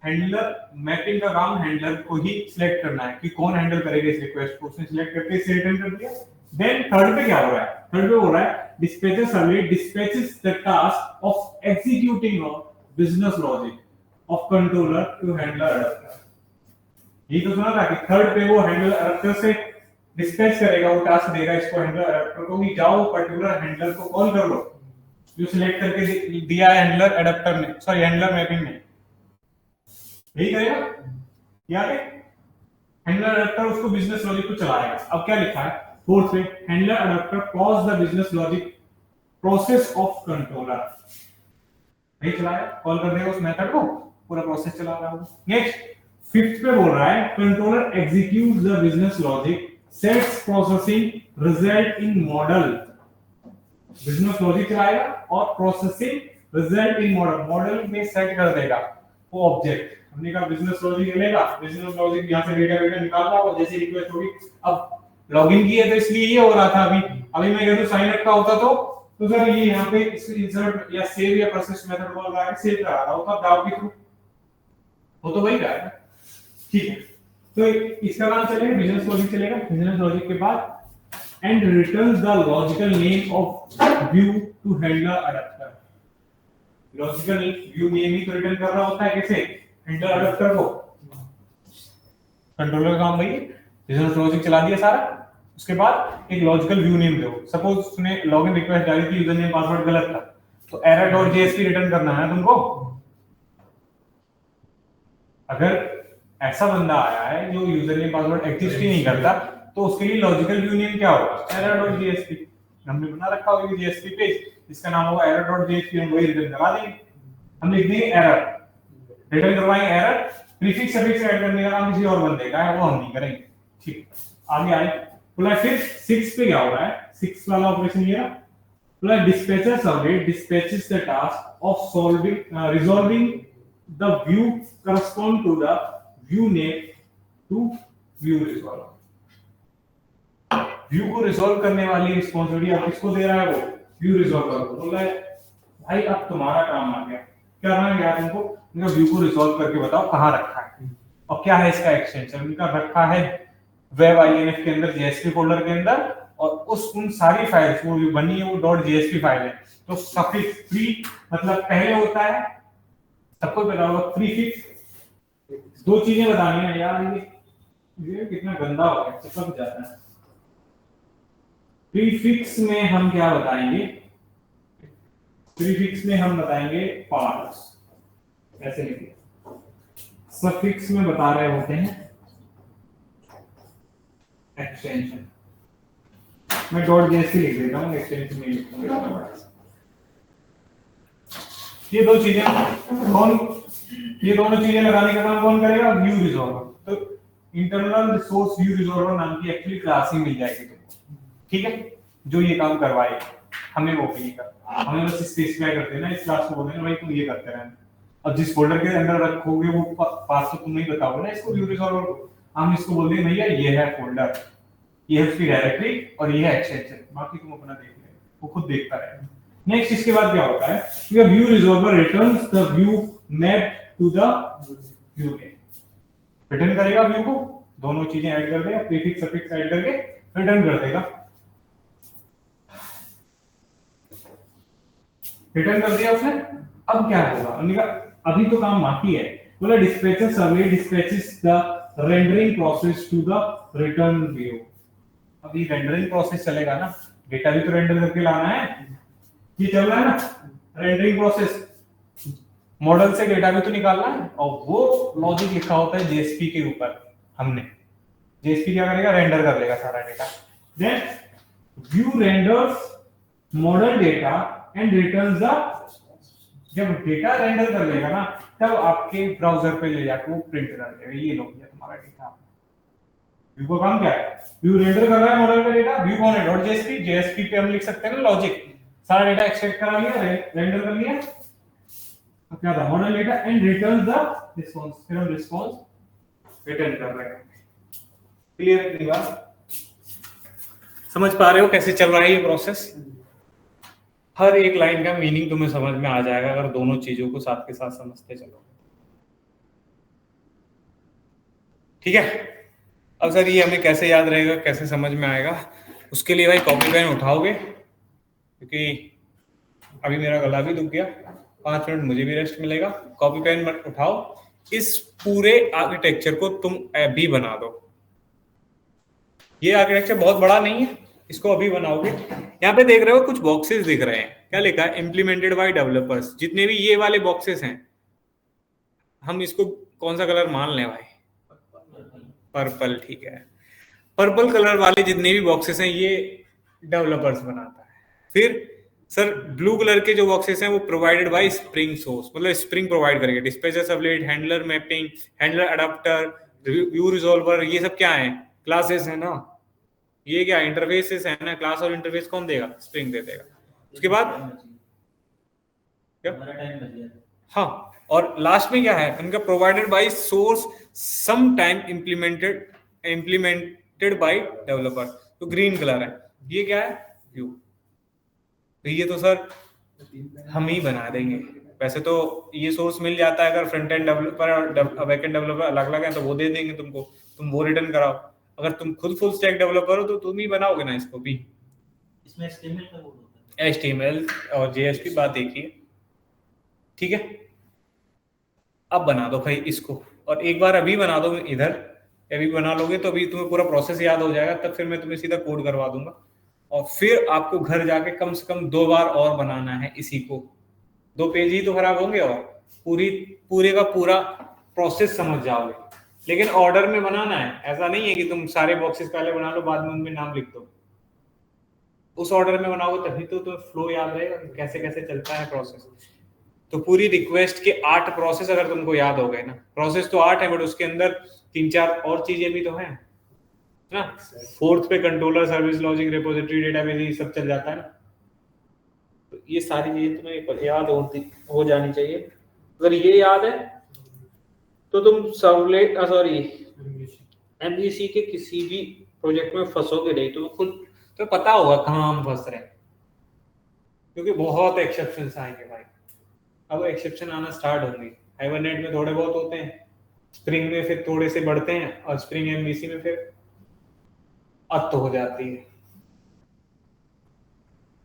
हैंडलर मैपिंग का काम हैंडलर को ही सिलेक्ट करना है कि कौन हैंडल करेगा इस रिक्वेस्ट को, उसने सिलेक्ट करके इसे रिटर्न कर दिया। देन थर्ड पे क्या हो रहा है? थर्ड पे हो रहा है dispatcher servlet dispatches the task of executing business logic of controller to handler adapter. ये तो सुना था कि थर्ड पे वो हैंडलर अडैप्टर से डिस्पैच करेगा, वो टास्क देगा इसको हैंडलर अडैप्टर को कि जाओ पर्टिकुलर हैंडलर को कॉल कर लो जो सिलेक्ट करके दिया है हैंडलर अडैप्टर ने, सॉरी हैंडलर मैपिंग में, यही करेगा। याद है? हैंडलर अडैप्टर उसको बिजनेस लॉजिक को चलाएगा। अब क्या लिखा है फोर्थ में? Handler adapter calls the business logic process of controller, नहीं चलाया, कॉल कर देगा उस मेथड को, पूरा प्रोसेस चला रहा है। नेक्स्ट फिफ्थ पे बोल रहा है controller executes the business logic sets processing result in model. Business logic चलाएगा और processing result in model, model में सेट कर देगा वो ऑब्जेक्ट। हमने कहा बिजनेस लॉजिक लेगा, बिजनेस लॉजिक यहां से डेटा निकाल रहा होगा, जैसे रिक्वेस्ट होगी। अब लॉगिन किया तो इसलिए ये हो रहा था, अभी मैं कहता हूं साइन अप का होता तो सर ये यहां पे इंसर्ट या सेव या प्रोसेस मेथड बोल रहा है, सेव करा रहा होता ब्राउज़र के थ्रू। हो तो वही रहा है, ठीक है। तो इसका नाम चलेगा बिजनेस लॉजिक चलेगा। बिजनेस लॉजिक के बाद and returns the logical name of view to handler adapter. Logical view name ही तो रिटर्न कर रहा होता है, कैसे, हैंडलर अडैप्टर को। कंट्रोलर का काम भाई बिजनेस लॉजिक चला दिया सारा, उसके बाद एक लॉजिकल व्यू नेम दो। सपोज उसने लॉगिन रिक्वेस्ट डाली थी, यूजर नेम पासवर्ड गलत था, तो error.jsp रिटर्न करना है तुमको। अगर ऐसा बंदा आया है जो यूजर नेम पासवर्ड एग्जिस्ट ही नहीं करता, तो उसके लिए लॉजिकल व्यू नेम क्या होगा, error.jsp। हमने बना रखा होगा JSP पेज, इसका नाम होगा error.jsp, हम वही रिटर्न करा देंगे। हम लिख देंगे एरर, रिटर्न करवाएंगे एरर, प्रीफिक्स सफिक्स ऐड करने का काम किसी और बंदे का है, वो हम नहीं करेंगे, ठीक। आगे आए बोला फिर 6 पे क्या हो रहा है, 6 वाला ऑपरेशन ये रहा। बोला dispatcher sublet dispatches the task of resolving the view correspond to the view name to view resolver। View को रिजॉल्व करने वाली रिस्पांसिबिलिटी आप किसको दे रहा है, वो व्यू रिजॉल्वर को। बोला भाई अब तुम्हारा काम आ गया, क्या करना है तुमको, इनका व्यू को रिजॉल्व करके बताओ कहां रखा है और क्या है इसका एक्सटेंशन। इनका रखा है वेब INF के अंदर, JSP फोल्डर के अंदर, और उन सारी फाइल्स वो बनी है वो .jsp फाइल है। तो सफिक्स प्री मतलब पहले होता है, सबको पता होगा, प्रीफिक्स। दो चीजें बतानी है यार, ये कितना गंदा हो गया, चिपक जाता है। प्रीफिक्स में हम क्या बताएंगे, प्रीफिक्स में हम बताएंगे पार्ट्स, ऐसे लिखिए। सफिक्स में बता रहे होते हैं एक्सटेंशन। मैं .jsp लिख देता हूं, एक्सटेंशन नहीं लिखूंगा। ये दो चीजें कौन, ये दोनों चीजें लगाने का काम कौन करेगा, व्यू रिजॉल्वर। तो इंटरनल रिसोर्स व्यू रिजॉल्वर नाम की एक्चुअली क्लास ही मिल जाएगी तुमको, ठीक है, जो ये काम करवाएगा। हमें वो नहीं करना, हमें बस स्पेसिफाई करते हैं ना, इस क्लास को बोलते हैं भाई तुम ये करते रहना। अब जिस फोल्डर के अंदर रखोगे वो पास तो तुम नहीं बताओगे ना इसको, व्यू रिजॉल्वर को। हम इसको बोल देंगे भैया ये है फोल्डर, ये है उसकी डायरेक्टरी और ये है एक्सटेंशन, बाकी तुम अपना देख लेना, वो खुद देखता रहेगा। नेक्स्ट इसके बाद क्या होता है, ये view resolver returns the view map to the view name. Return करेगा व्यू को, दोनों चीजें ऐड कर देगा, प्रीफिक्स सफिक्स ऐड करके रिटर्न कर देगा। रिटर्न कर दिया उसने। अब क्या होगा, हमने कहा अभी तो काम बाकी है। बोला dispatcher sublet dispatches the rendering process to the return view। अभी रेंडरिंग प्रोसेस चलेगा ना, डेटा भी तो रेंडर करके लाना है, ये चल रहा है ना रेंडरिंग प्रोसेस, मॉडल से डेटा भी तो निकालना है, और वो लॉजिक लिखा होता है JSP के ऊपर। हमने JSP क्या करेगा, रेंडर कर लेगा सारा data. Then view renders model data and returns the, जब डेटा रेंडर कर लेगा ना तब आपके ब्राउज़र पे ले जाके वो प्रिंट कर देगा, ये लो भैया तुम्हारा डेटा। व्यू का काम क्या है, व्यू रेंडर कर रहा है मॉडल का डेटा, व्यू कौन है, .jsp, JSP पे हम लिख सकते हैं ना लॉजिक, सारा डेटा एक्सट्रैक्ट करा लिया, रेंडर कर लिया, अब क्या था, model data and returns the response. फिर हम रिस्पांस रिटर्न कर रहे हैं। क्लियर है बात, समझ पा रहे हो कैसे चल रहा है ये प्रोसेस। हर एक लाइन का मीनिंग तुम्हें समझ में आ जाएगा अगर दोनों चीजों को साथ के साथ समझते चलो, ठीक है। अब सर ये हमें कैसे याद रहेगा, कैसे समझ में आएगा, उसके लिए भाई कॉपी पेन उठाओगे, क्योंकि अभी मेरा गला भी दुख गया, 5 मिनट मुझे भी रेस्ट मिलेगा। कॉपी पेन उठाओ, इस पूरे आर्किटेक्चर को तुम अभी बना दो। ये आर्किटेक्चर बहुत बड़ा नहीं है, इसको अभी बनाओगे। यहाँ पे देख रहे हो कुछ बॉक्सेस दिख रहे हैं, क्या लिखा है, इम्प्लीमेंटेड बाय डेवलपर्स। जितने भी ये वाले बॉक्सेस हैं, हम इसको कौन सा कलर मान लें भाई, पर्पल, ठीक है। पर्पल कलर वाले जितने भी बॉक्सेस हैं ये डेवलपर्स बनाता है। फिर सर ब्लू कलर के जो बॉक्सेस हैं वो प्रोवाइडेड बाय स्प्रिंग सोर्स, मतलब स्प्रिंग प्रोवाइड करेगा। Dispatcher sublet, handler mapping, handler adapter, view resolver, ये सब क्या है, क्लासेस है ना। ये क्या इंटरफेसेस है ना, क्लास और इंटरफेस कौन देगा, स्प्रिंग दे देगा। उसके बाद क्या, हाँ, और लास्ट में क्या है उनका, provided by source some time implemented by developer. तो ग्रीन कलर है, ये क्या है, व्यू। तो ये तो सर हम ही बना देंगे, वैसे तो ये सोर्स मिल जाता है, अगर फ्रंट एंड डेवलपर और बैक एंड डेवलपर अलग अलग है तो वो दे देंगे तुमको, तुम वो रिटर्न कराओ। अगर तुम खुद फुल स्टैक डेवलपर हो तो तुम ही बनाओगे ना इसको भी। इसमें HTML का कोड होता है। HTML और JS बात एक ही है, ठीक है। अब बना दो भाई इसको, और एक बार अभी बना दो इधर, अभी बना लोगे तो अभी तुम्हें पूरा प्रोसेस याद हो जाएगा, तब फिर मैं तुम्हें सीधा कोड करवा दूंगा। और फिर आपको घर जाके कम से कम 2 बार और बनाना है इसी को, 2 पेज ही तो खराब होंगे और पूरे का पूरा प्रोसेस समझ जाओगे। लेकिन ऑर्डर में बनाना है, ऐसा नहीं है कि तुम सारे बॉक्सेस पहले बना लो बाद में उनमें नाम लिख दो। उस ऑर्डर में बनाओगे तभी तो तुम्हें फ्लो याद रहेगा कैसे कैसे चलता है प्रोसेस। तो पूरी रिक्वेस्ट के 8 प्रोसेस अगर तुमको याद हो गए ना, प्रोसेस तो 8 है बट उसके अंदर 3-4 और चीजें भी तो हैं ना। 4th पे controller, service logic, repository, database, ये सब चल जाता है ना। तो ये सारी चीजें तुम्हें याद हो जानी चाहिए। अगर ये याद है तो तुम सर्वलेट MVC के किसी भी प्रोजेक्ट में फंसोगे नहीं, तो खुद तो पता होगा कहाँ हम फंस रहे हैं, क्योंकि बहुत एक्सेप्शंस आएंगे भाई। अब एक्सेप्शन आना स्टार्ट होंगे। हाइबरनेट में थोड़े बहुत होते हैं, स्प्रिंग में फिर थोड़े से बढ़ते हैं, और स्प्रिंग MVC में फिर अत हो जाती है।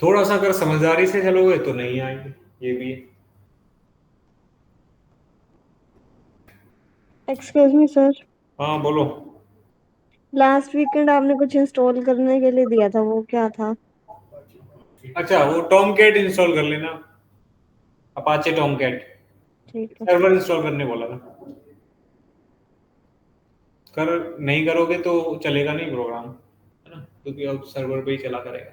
थोड़ा सा अगर समझदारी से चलोगे तो नहीं आएंगे, ये भी है। एक्सक्यूज मी सर, हाँ बोलो। लास्ट वीकेंड आपने कुछ इंस्टॉल करने के लिए दिया था, वो क्या था? अच्छा, वो टॉमकैट इंस्टॉल कर लेना, अपाचे टॉमकैट। ठीक है। सर्वर इंस्टॉल करने बोला था, कर नहीं करोगे तो चलेगा नहीं प्रोग्राम, है ना, क्योंकि अब सर्वर पे ही चला करेगा।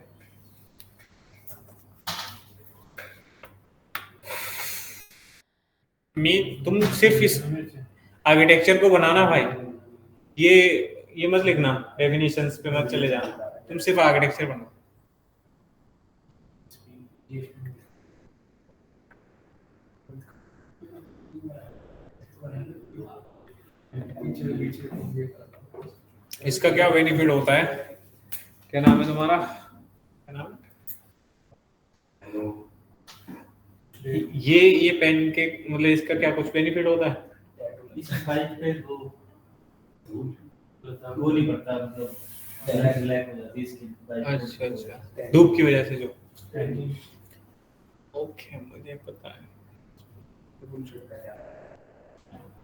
तुम सिर्फ इस आर्किटेक्चर को बनाना भाई, ये मत लिखना, डेफिनेशंस पे मत चले जाना, तुम सिर्फ आर्किटेक्चर बनाओ। इसका क्या बेनिफिट होता है, क्या नाम है तुम्हारा, क्या नाम है? ये पेन के मतलब इसका क्या कुछ बेनिफिट होता है? इस बाइक पे वो नहीं पड़ता, मतलब ब्लैक हो जाती है इसकी बाइक। अच्छा, धूप की वजह से जो, ओके मुझे पता है।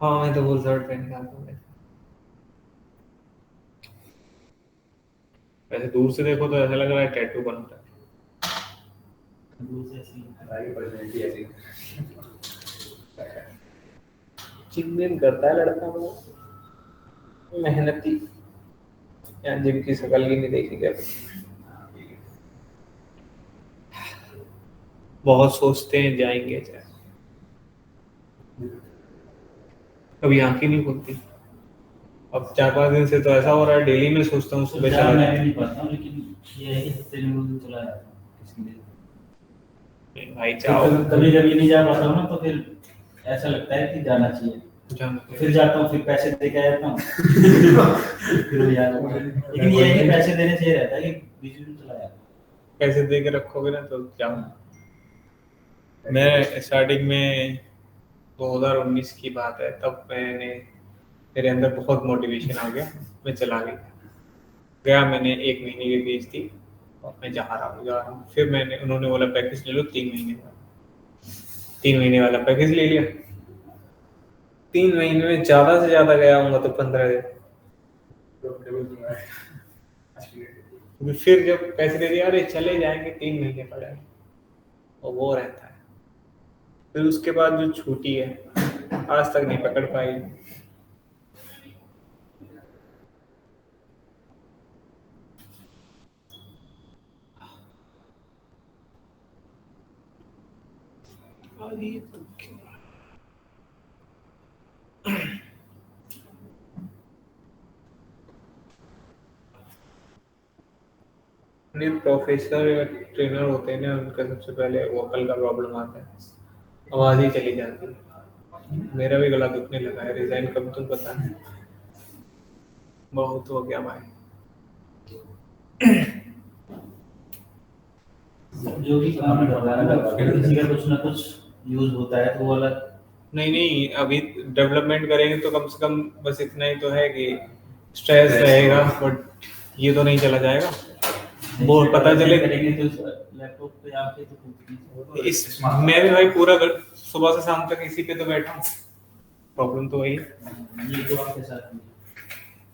हाँ मैं तो फुल शर्ट पहन के आता हूँ। वैसे दूर से देखो तो ऐसा लग रहा है टैटू बन रहा है। चिकन करता है लड़का, वो मेहनती, यार जिम की शक्ल ही नहीं देखी क्या। बहुत सोचते हैं जाएंगे जाए, कभी आंखें नहीं खुलती। अब 4-5 दिन से तो ऐसा हो रहा है, डेली में सोचता हूँ सुबह चला मैं नहीं पढ़ता हूँ, लेकिन ये है कि हफ्ते में 2 दिन चला जाता हूँ किसी दिन। भाई जाओ। कभी कभी नहीं जा पाता हूँ ना, तो फिर ऐसा लगता है कि जाना चाहिए, फिर जाता हूँ, फिर पैसे दे के आ जाता हूँ फिर भी याद आता है। लेकिन ये है कि पैसे देने से ये रहता है कि बीच में चला जाता है। पैसे दे के रखोगे ना तो जाओ। मैं स्टार्टिंग में 2019 की बात है, तब मेरे अंदर बहुत मोटिवेशन आ गया, मैं चला गया। मैंने 1 महीने की फीस दी और मैं जा रहा हूँ। फिर उन्होंने बोला पैकेज ले लो 3 महीने का, 3 महीने वाला पैकेज ले लिया। 3 महीने में ज्यादा से ज्यादा गया हूँ तो 15 दिन। फिर जब पैसे दे दिया, अरे चले जाएंगे 3 महीने पड़े, और वो रहता है। फिर उसके बाद जो छूटी है आज तक नहीं पकड़ पाई। प्रोफेसर या ट्रेनर होते हैं ना, उनका सबसे पहले वोकल का प्रॉब्लम आता है, आवाज ही चली जाती है। मेरा भी गला दुखने लगा है, रिजाइन कब तुम पता नहीं, बहुत हो गया भाई। जो भी काम कर रहा है, किसी का कुछ ना कुछ यूज होता है तो वो वाला नहीं नहीं, अभी डेवलपमेंट करेंगे तो कम से कम बस इतना ही तो है कि स्ट्रेस रहेगा, बट ये तो नहीं चला जाएगा। वो पता चले करेंगे तो लैपटॉप पे आके तो कुछ नहीं। इस मैं भी भाई पूरा सुबह से शाम तक इसी पे तो बैठा हूँ। प्रॉब्लम तो वही है। ये तो आपके साथ में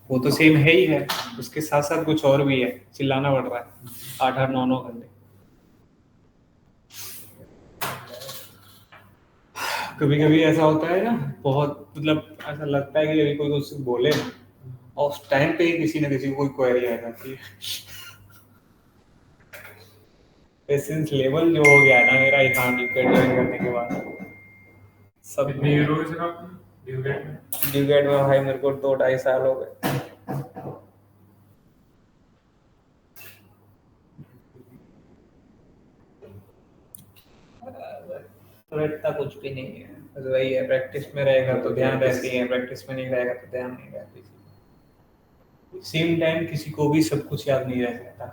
वो तो सेम है ही है, उसके साथ साथ कुछ और भी है, चिल्लाना पड़ रहा है 8-8 9-9 घंटे। कभी कभी ऐसा होता है ना, बहुत मतलब ऐसा लगता है कि अभी कोई कुछ बोले ना, और उस टाइम पे ही किसी न किसी को कोई क्वेरी आ जाती है। पेशेंस लेवल जो हो गया ना मेरा यहाँ ज्वाइन करने के बाद, सब कितने ईयर हो गए सर आपको ड्यूरेट में? ड्यूगेट में भाई मेरे को 2-2.5 साल हो गए। तो इतना कुछ भी नहीं है, बस वही है, प्रैक्टिस में रहेगा तो ध्यान रहती है, प्रैक्टिस में नहीं रहेगा तो ध्यान नहीं रहती। सेम टाइम किसी को भी सब कुछ याद नहीं रह सकता,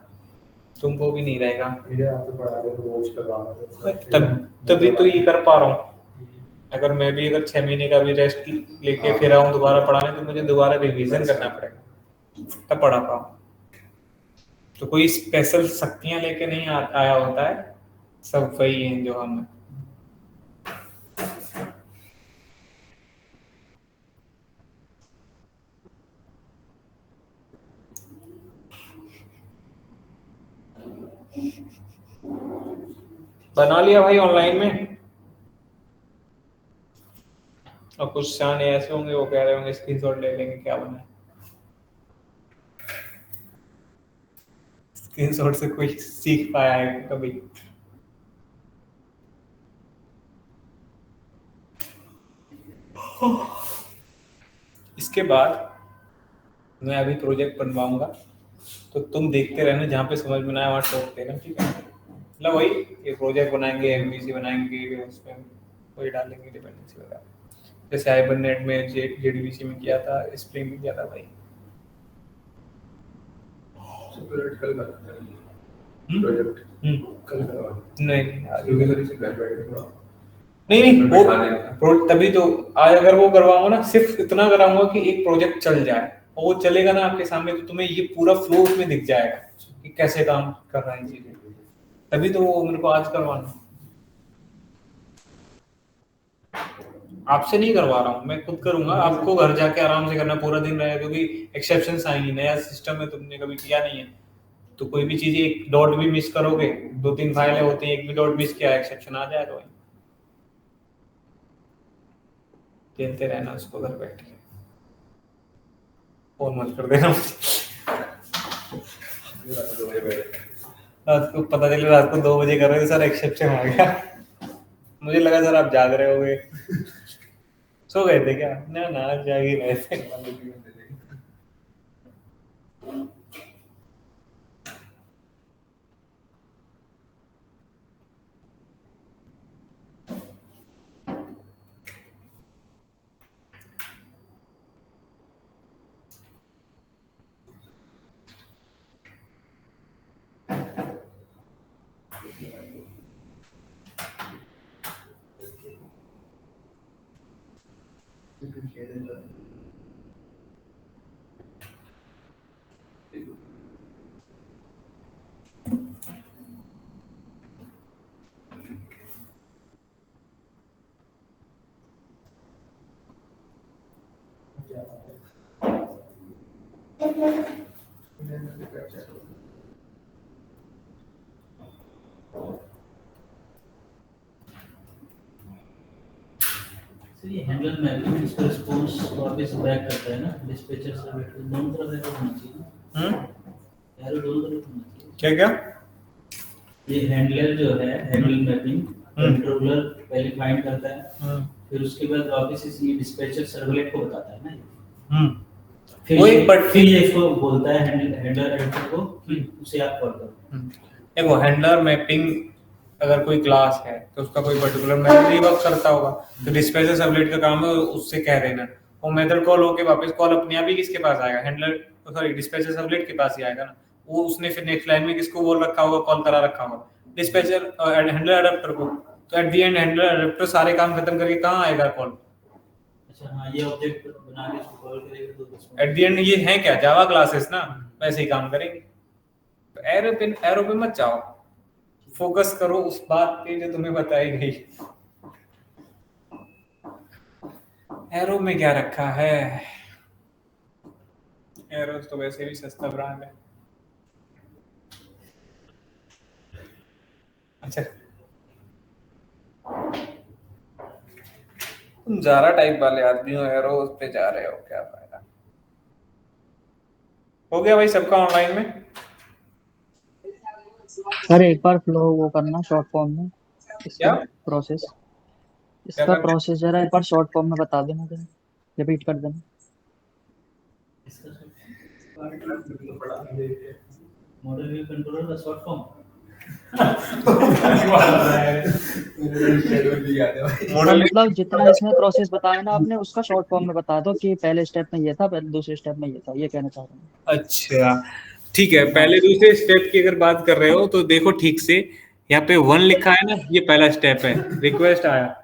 तुमको भी नहीं रहेगा। तभी तो ये कर पा रहा हूँ। अगर मैं भी अगर 6 महीने का भी रेस्ट लेके फिर आऊँ दोबारा पढ़ाने, तो मुझे दोबारा रिवीजन करना पड़ेगा, तब पढ़ा पाऊँ। तो कोई स्पेशल शक्तियां लेके नहीं आया होता है, सब वही है जो हम हैं। बना लिया भाई ऑनलाइन में, और कुछ शाने ऐसे होंगे वो कह रहे होंगे स्क्रीनशॉट ले लेंगे क्या बना है। स्क्रीनशॉट से कोई सीख पाया है कभी? इसके बाद मैं अभी प्रोजेक्ट बनवाऊंगा, तो तुम देखते रहना, जहाँ पे समझ में ना आए वहाँ टोक देना, ठीक है? मतलब वही ये प्रोजेक्ट बनाएंगे, एमवीसी बनाएंगे, उसमें वही डालेंगे डिपेंडेंसी वगैरह, जैसे हाइबरनेट में जेडीबीसी में किया था, स्प्रिंग में किया था भाई। प्रोजेक्ट कल करते हैं। प्रोजेक्ट कल करवा नहीं आज क्योंकि सर इसे घर बैठ के थोड़ा नहीं वो नहीं तभी तो आज अगर वो करवाऊंगा ना, सिर्फ इतना कराऊंगा कि एक प्रोजेक्ट चल जाए, और वो चलेगा ना आपके सामने, तो तुम्हें ये पूरा फ्लो उसमें दिख जाएगा कि कैसे काम कर रहा है चीजें। तभी तो वो मेरे को आज करवाना, आपसे नहीं करवा रहा हूँ, मैं खुद करूंगा, आपको घर जाके आराम से करना, पूरा दिन रहेगा, क्योंकि एक्सेप्शंस आएंगी, नया सिस्टम है, तुमने कभी किया नहीं है, तो कोई भी चीज एक डॉट भी मिस करोगे, 2-3 फाइलें होती हैं, एक भी डॉट मिस किया एक्सेप्शन आ जाएगा, वही खेलते रहना उसको घर बैठ के, फोन मत कर देना। रात को पता चले रात को 2 बजे कर रहे थे सर, एक्सेप्शन आ गया, मुझे लगा सर आप जाग रहे होगे, सो गए थे क्या? ना ना जाग ही रहे थे। ये हैंडलर मैपिंग इसका रिस्पांस वापस बैक करता है ना, डिस्पैचर सर्वर दोनों तरफ एरो होना चाहिए। एरो दोनों तरफ होना चाहिए। क्या क्या? ये हैंडलर जो है, हैंडल मैपिंग कंट्रोलर पहले फाइंड करता है, फिर उसके बाद वापस इस ये डिस्पैचर सर्वलेट को बताता है ना, फिर ये इसको बोलता है हैंडलर एडिटर को कि उसे आप कॉल करो। देखो हैंडलर मैपिंग अगर कोई क्लास है तो उसका कोई पर्टिकुलर मेथड ही वर्क करता होगा, तो डिस्पैचर सर्वलेट का काम है उससे कह देना, वो मेथड कॉल होके वापस कॉल अपने आप ही किसके पास आएगा? हैंडलर सॉरी डिस्पैचर सर्वलेट के पास ही आएगा ना, वो उसने फिर नेक्स्ट लाइन में किसको बोल रखा होगा, कॉल करा रखा होगा डिस्पैचर हैंडलर एडाप्टर को, तो at the end handler adapter सारे काम खत्म करके कहाँ आएगा कॉल? अच्छा हाँ, ये ऑब्जेक्ट बना के इसको कॉल करेगा तो एट द एंड ये है क्या, जावा क्लासेस ना, वैसे ही काम करेंगे। तो एरो पे मत जाओ, फोकस करो उस बात पे जो तुम्हें बताई गई। एरो में क्या रखा है? एरो तो वैसे भी सस्ता ब्रांड है। अच्छा, तुम जारा टाइप वाले आदमी हो, एरो उस पे जा रहे हो, क्या फायदा? हो गया भाई सबका ऑनलाइन में? सर एक बार फ्लो वो करना शॉर्ट फॉर्म में क्या इसका प्रोसेस, क्या इसका करना? प्रोसेस जरा एक बार शॉर्ट फॉर्म में बता देना, जरा रिपीट कर देना। इसका मॉडल व्यू कंट्रोलर का शॉर्ट फॉर्म मॉडल मतलब जितना इसमें प्रोसेस बताया ना आपने उसका शॉर्ट फॉर्म में बता दो कि पहले स्टेप में ये था, पहले दूसरे स्टेप में ये था, ये कहना चाह रहा हूँ। अच्छा ठीक है, पहले दूसरे स्टेप की अगर बात कर रहे हो तो देखो ठीक से, यहाँ पे 1 लिखा है ना, ये पहला स्टेप है, रिक्वेस्ट आया।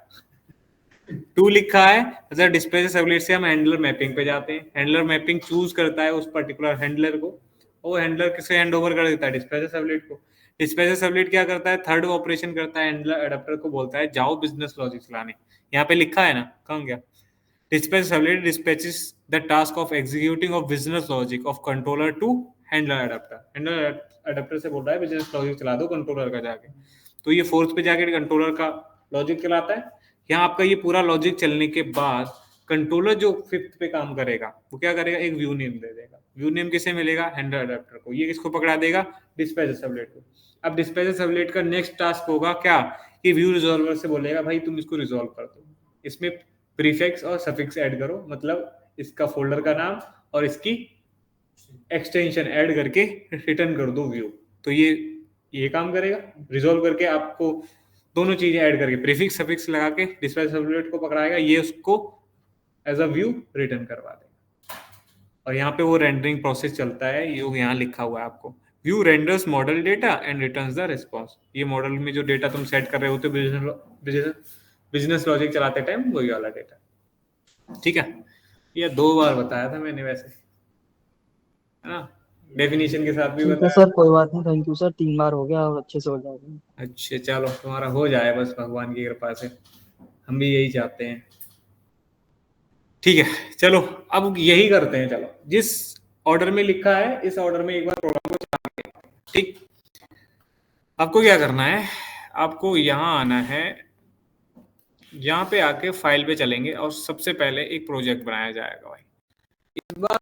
2 लिखा है, अच्छा डिस्पैच सर्वलेट से हम हैंडलर मैपिंग पे जाते हैं, हैंडलर मैपिंग चूज करता है उस पर्टिकुलर हैंडलर को, वो हैंडलर किसे हैंड ओवर कर देता है, डिस्पैच सर्वलेट को। डिस्पैच सर्वलेट क्या करता है, थर्ड ऑपरेशन करता है, हैंडलर अडेप्टर को बोलता है जाओ बिजनेस लॉजिक चलाने। यहाँ पे लिखा है ना, कहाँ गया? Dispatch servlet dispatches the task of executing of business logic of controller to handler adapter. Handler adapter से बोल रहा है business logic चला दो कंट्रोलर का जाके, तो ये फोर्थ पे जाके कंट्रोलर का लॉजिक चलाता है। यहाँ आपका ये पूरा लॉजिक चलने के बाद कंट्रोलर जो फिफ्थ पे काम करेगा वो क्या करेगा, एक व्यू नेम दे देगा। व्यू नेम किसे मिलेगा, हैंडलर अडेप्टर को। ये किसको पकड़ा देगा, डिस्पैचर सर्वलेट को। अब डिस्पैचर सर्वलेट का नेक्स्ट टास्क होगा क्या, कि व्यू रिजॉल्वर से बोलेगा भाई तुम इसको रिजॉल्व कर दो, इसमें प्रीफिक्स और सफिक्स ऐड करो, मतलब इसका फोल्डर का नाम और इसकी एक्सटेंशन ऐड करके रिटर्न कर दो व्यू। तो ये काम करेगा, रिजॉल्व करके आपको दोनों चीजें ऐड करके प्रीफिक्स सफिक्स लगा के डिस्पैच सर्वलेट को पकड़ाएगा, ये उसको एज अ व्यू रिटर्न करवा देगा। और यहाँ पे वो रेंडरिंग प्रोसेस चलता है, ये यहाँ लिखा हुआ है आपको, view renders model data and returns the response. ये मॉडल में जो डेटा तुम सेट कर रहे होते बिजनेस लॉजिक चलाते टाइम, वही वाला डेटा। ठीक है, ये 2 बार बताया था मैंने वैसे, है ना, डेफिनेशन के साथ भी ठीक है बताया। सर, कोई बात नहीं, थैंक यू सर, 3 बार हो गया और अच्छे से हो जाएगा। अच्छा चलो, तुम्हारा हो जाए बस भगवान की कृपा से, हम भी यही चाहते हैं। ठीक है चलो, अब यही करते हैं, चलो जिस ऑर्डर में लिखा है इस ऑर्डर में एक बार प्रोग्राम को चला के। ठीक, आपको क्या करना है, आपको यहाँ आना है, यहाँ पे आके फाइल पे चलेंगे और सबसे पहले एक प्रोजेक्ट बनाया जाएगा भाई। इस बार